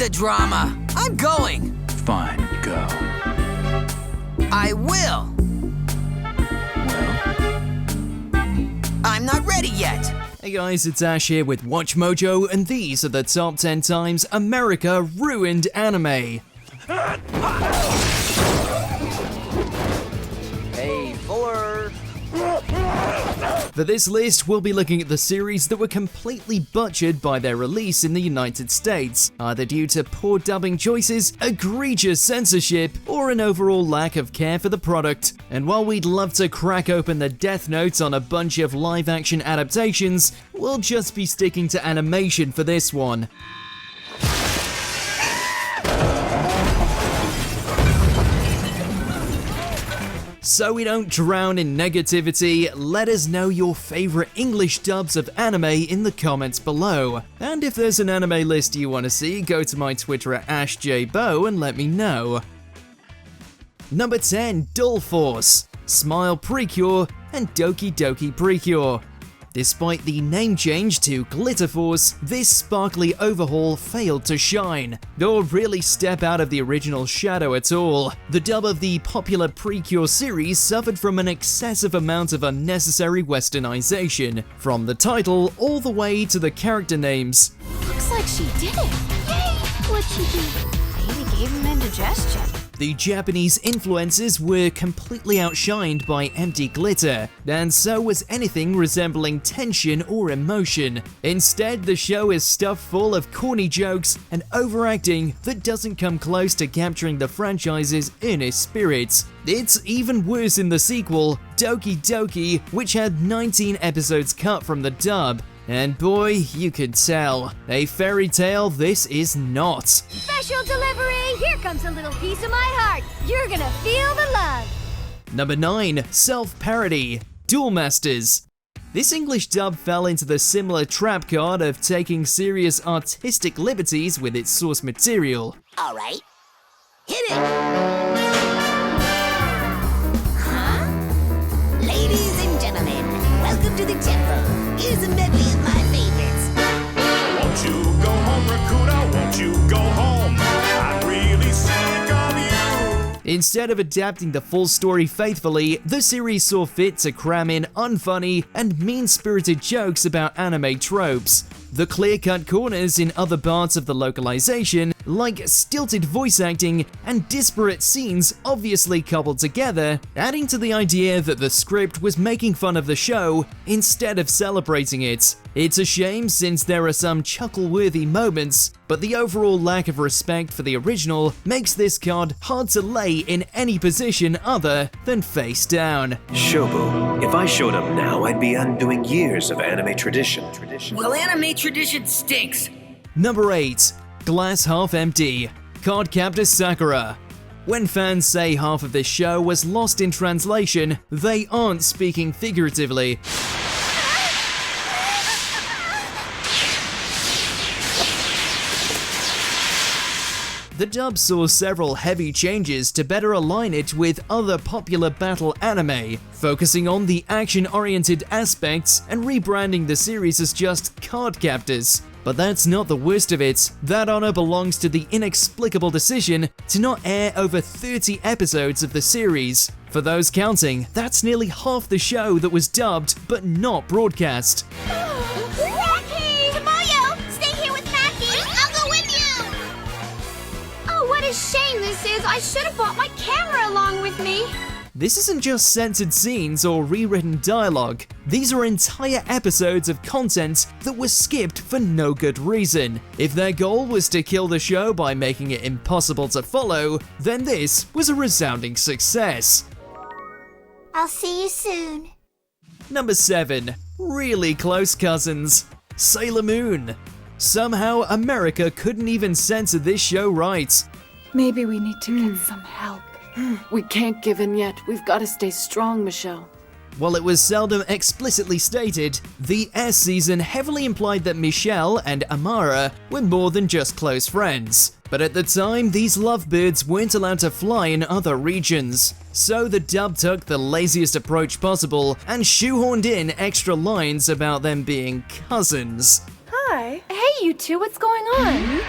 the drama. I'm going. Fine, go. I will. Well? I'm not ready yet. Hey guys, it's Ash here with WatchMojo, and these are the top 10 times America ruined anime. Hey, Fuller. For this list, we'll be looking at the series that were completely butchered by their release in the United States, either due to poor dubbing choices, egregious censorship, or an overall lack of care for the product. And while we'd love to crack open the death notes on a bunch of live-action adaptations, we'll just be sticking to animation for this one. So we don't drown in negativity, let us know your favorite English dubs of anime in the comments below. And if there's an anime list you want to see, go to my Twitter at AshJBo and let me know. Number 10, Dull Force, Smile Precure, and Doki Doki Precure. Despite the name change to Glitter Force, this sparkly overhaul failed to shine, or really step out of the original shadow at all. The dub of the popular Precure series suffered from an excessive amount of unnecessary westernization, from the title all the way to the character names. Looks like she did it. Yay! What'd she do? Maybe gave him indigestion. The Japanese influences were completely outshined by empty glitter, and so was anything resembling tension or emotion. Instead, the show is stuffed full of corny jokes and overacting that doesn't come close to capturing the franchise's earnest spirits. It's even worse in the sequel, Doki Doki, which had 19 episodes cut from the dub. And boy, you could tell. A fairy tale this is not. Special delivery! Here comes a little piece of my heart. You're gonna feel the love. Number 9, Self-Parody, Duel Masters. This English dub fell into the similar trap card of taking serious artistic liberties with its source material. All right. Hit it. Huh? Ladies and gentlemen, welcome to the temple. Here's a medley of my favorites. Won't you go home, Rakuda? Won't you go home? I'm really sick of you. Instead of adapting the full story faithfully, the series saw fit to cram in unfunny and mean-spirited jokes about anime tropes. The clear-cut corners in other parts of the localization, like stilted voice acting and disparate scenes obviously coupled together, adding to the idea that the script was making fun of the show instead of celebrating it. It's a shame since there are some chuckle-worthy moments, but the overall lack of respect for the original makes this card hard to lay in any position other than face down. Shobu, if I showed up now, I'd be undoing years of anime tradition. Well, anime tradition stinks. Number 8, Glass Half Empty, Cardcaptor Sakura. When fans say half of this show was lost in translation, they aren't speaking figuratively. The dub saw several heavy changes to better align it with other popular battle anime, focusing on the action-oriented aspects and rebranding the series as just Cardcaptors. But that's not the worst of it. That honor belongs to the inexplicable decision to not air over 30 episodes of the series. For those counting, that's nearly half the show that was dubbed but not broadcast. Mackie! Tomoyo! Stay here with Mackie! I'll go with you! Oh, what a shame this is! I should have brought my camera along with me! This isn't just censored scenes or rewritten dialogue. These are entire episodes of content that was skipped for no good reason. If their goal was to kill the show by making it impossible to follow, then this was a resounding success. I'll see you soon. Number 7, really close cousins, Sailor Moon. Somehow America couldn't even censor this show right. Maybe we need to get some help. We can't give in yet. We've got to stay strong, Michelle. While it was seldom explicitly stated, the S season heavily implied that Michelle and Amara were more than just close friends. But at the time, these lovebirds weren't allowed to fly in other regions. So the dub took the laziest approach possible and shoehorned in extra lines about them being cousins. Hi. Hey, you two, what's going on?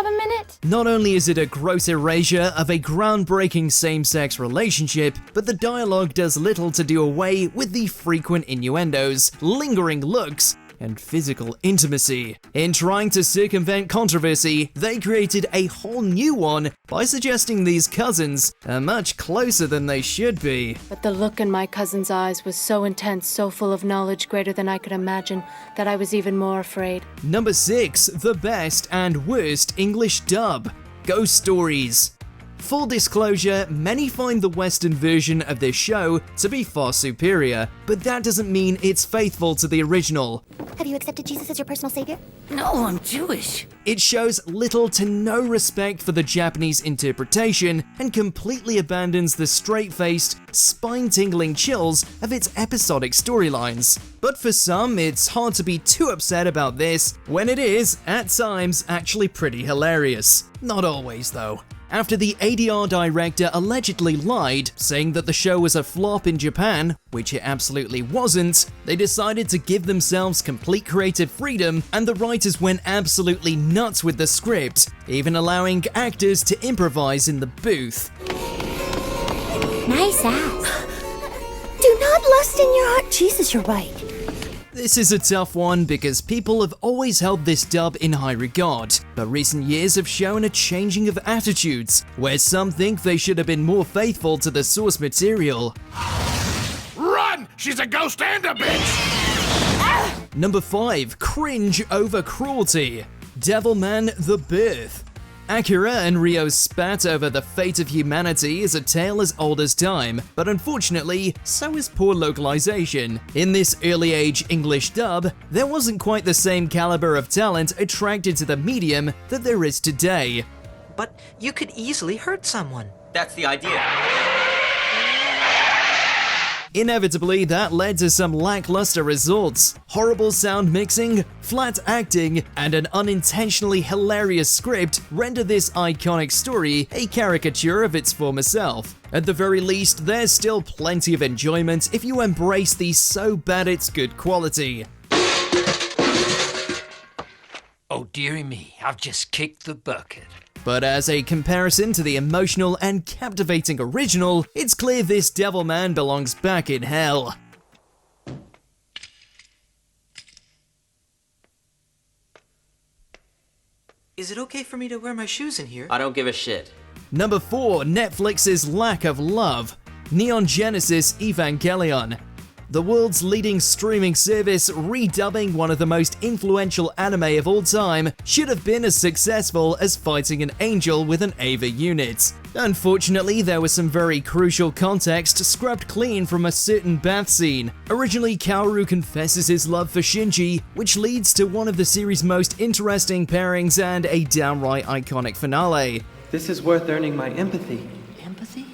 have a minute? Not only is it a gross erasure of a groundbreaking same-sex relationship, but the dialogue does little to do away with the frequent innuendos, lingering looks, and physical intimacy. In trying to circumvent controversy, they created a whole new one by suggesting these cousins are much closer than they should be. But the look in my cousin's eyes was so intense, so full of knowledge greater than I could imagine, that I was even more afraid. Number 6, the best and worst English dub, Ghost Stories. Full disclosure, many find the Western version of this show to be far superior, but that doesn't mean it's faithful to the original. Have you accepted Jesus as your personal savior? No, I'm Jewish. It shows little to no respect for the Japanese interpretation and completely abandons the straight-faced, spine-tingling chills of its episodic storylines. But for some, it's hard to be too upset about this, when it is, at times, actually pretty hilarious. Not always, though. After the ADR director allegedly lied, saying that the show was a flop in Japan, which it absolutely wasn't, they decided to give themselves complete creative freedom, and the writers went absolutely nuts with the script, even allowing actors to improvise in the booth. Nice ass. Do not lust in your heart. Jesus, you're right. This is a tough one because people have always held this dub in high regard, but recent years have shown a changing of attitudes, where some think they should have been more faithful to the source material. Run! She's a ghost and a bitch! Number 5, cringe over cruelty, Devilman The Birth. Akira and Ryo's spat over the fate of humanity is a tale as old as time, but unfortunately, so is poor localization. In this early age English dub, there wasn't quite the same caliber of talent attracted to the medium that there is today. But you could easily hurt someone. That's the idea. Inevitably, that led to some lackluster results. Horrible sound mixing, flat acting, and an unintentionally hilarious script render this iconic story a caricature of its former self. At the very least, there's still plenty of enjoyment if you embrace the so bad it's good quality. Oh dearie me, I've just kicked the bucket. But as a comparison to the emotional and captivating original, it's clear this Devilman belongs back in hell. Is it okay for me to wear my shoes in here? I don't give a shit. Number 4, Netflix's lack of love, Neon Genesis Evangelion. The world's leading streaming service redubbing one of the most influential anime of all time should have been as successful as fighting an angel with an Ava unit. Unfortunately, there was some very crucial context scrubbed clean from a certain bath scene. Originally, Kaoru confesses his love for Shinji, which leads to one of the series' most interesting pairings and a downright iconic finale. This is worth earning my empathy. Empathy?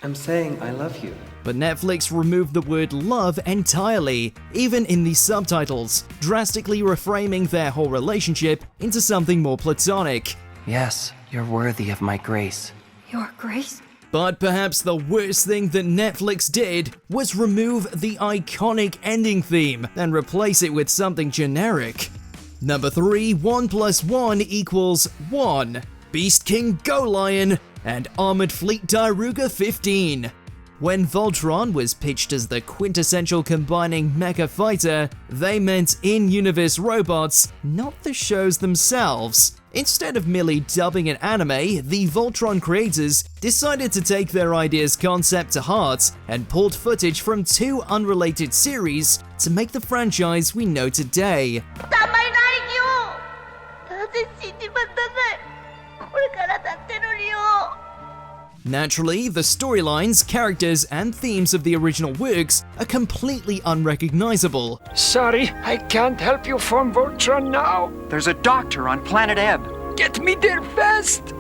I'm saying I love you. But Netflix removed the word love entirely, even in the subtitles, drastically reframing their whole relationship into something more platonic. Yes, you're worthy of my grace. Your grace? But perhaps the worst thing that Netflix did was remove the iconic ending theme and replace it with something generic. Number 3, 1 + 1 = 1. Beast King Go Lion and Armored Fleet Daruga 15. When Voltron was pitched as the quintessential combining mecha fighter, they meant in-universe robots, not the shows themselves. Instead of merely dubbing an anime, the Voltron creators decided to take their idea's concept to heart and pulled footage from 2 unrelated series to make the franchise we know today. Naturally, the storylines, characters, and themes of the original works are completely unrecognizable. Sorry, I can't help you from Voltron now. There's a doctor on planet Ebb. Get me there fast!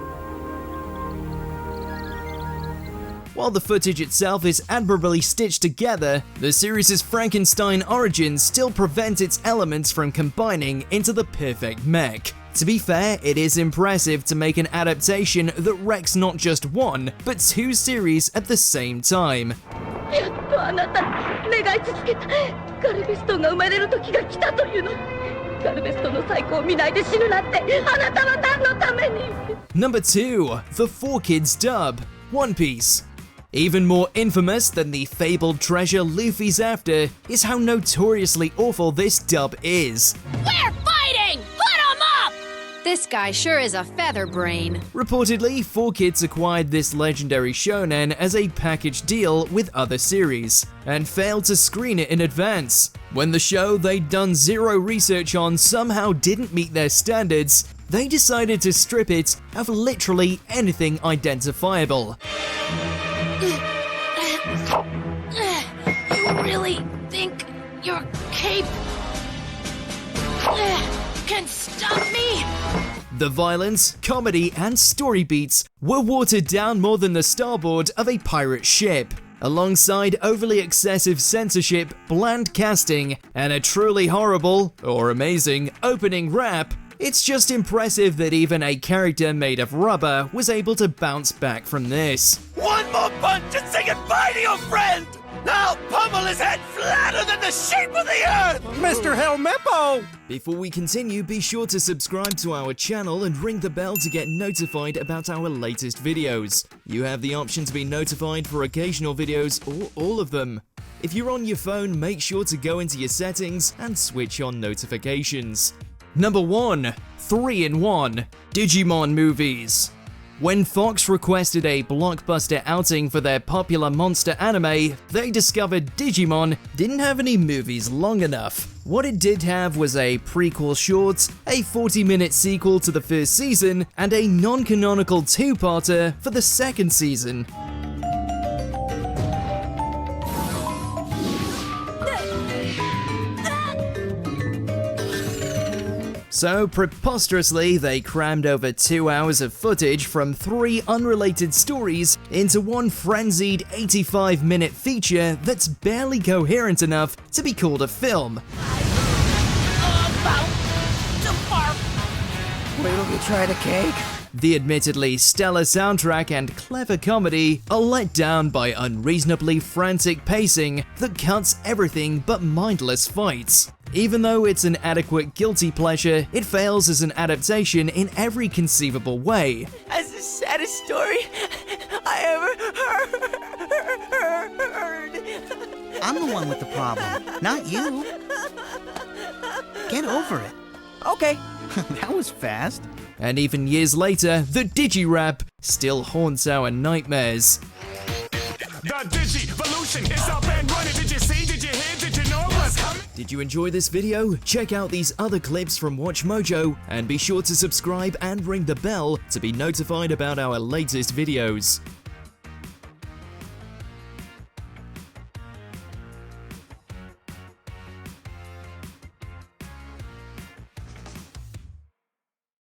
While the footage itself is admirably stitched together, the series' Frankenstein origins still prevent its elements from combining into the perfect mech. To be fair, it is impressive to make an adaptation that wrecks not just 1, but 2 series at the same time. Number 2. The 4Kids dub, One Piece. Even more infamous than the fabled treasure Luffy's after is how notoriously awful this dub is. We're fighting! Put 'em up! This guy sure is a feather brain. Reportedly, 4Kids acquired this legendary shonen as a package deal with other series, and failed to screen it in advance. When the show they'd done zero research on somehow didn't meet their standards, they decided to strip it of literally anything identifiable. You really think your cape can stop me? The violence, comedy, and story beats were watered down more than the starboard of a pirate ship. Alongside overly excessive censorship, bland casting, and a truly horrible, or amazing, opening rap, it's just impressive that even a character made of rubber was able to bounce back from this. One more punch and say goodbye to your friend! I'll pummel his head flatter than the shape of the earth! Mr. Helmeppo! Before we continue, be sure to subscribe to our channel and ring the bell to get notified about our latest videos. You have the option to be notified for occasional videos or all of them. If you're on your phone, make sure to go into your settings and switch on notifications. Number 1. 3-in-1 Digimon movies. When Fox requested a blockbuster outing for their popular monster anime, they discovered Digimon didn't have any movies long enough. What it did have was a prequel short, a 40-minute sequel to the first season, and a non-canonical two-parter for the second season. So preposterously, they crammed over 2 hours of footage from 3 unrelated stories into one frenzied 85-minute feature that's barely coherent enough to be called a film. Wait till you try the cake. The admittedly stellar soundtrack and clever comedy are let down by unreasonably frantic pacing that cuts everything but mindless fights. Even though it's an adequate guilty pleasure, it fails as an adaptation in every conceivable way. That's the saddest story I ever heard. I'm the one with the problem, not you. Get over it. Okay. That was fast. And even years later, the Digi-Rap still haunts our nightmares. The Digi-volution is up and running. Did you see? Did you hear? Did you know what's coming? Did you enjoy this video? Check out these other clips from WatchMojo and be sure to subscribe and ring the bell to be notified about our latest videos.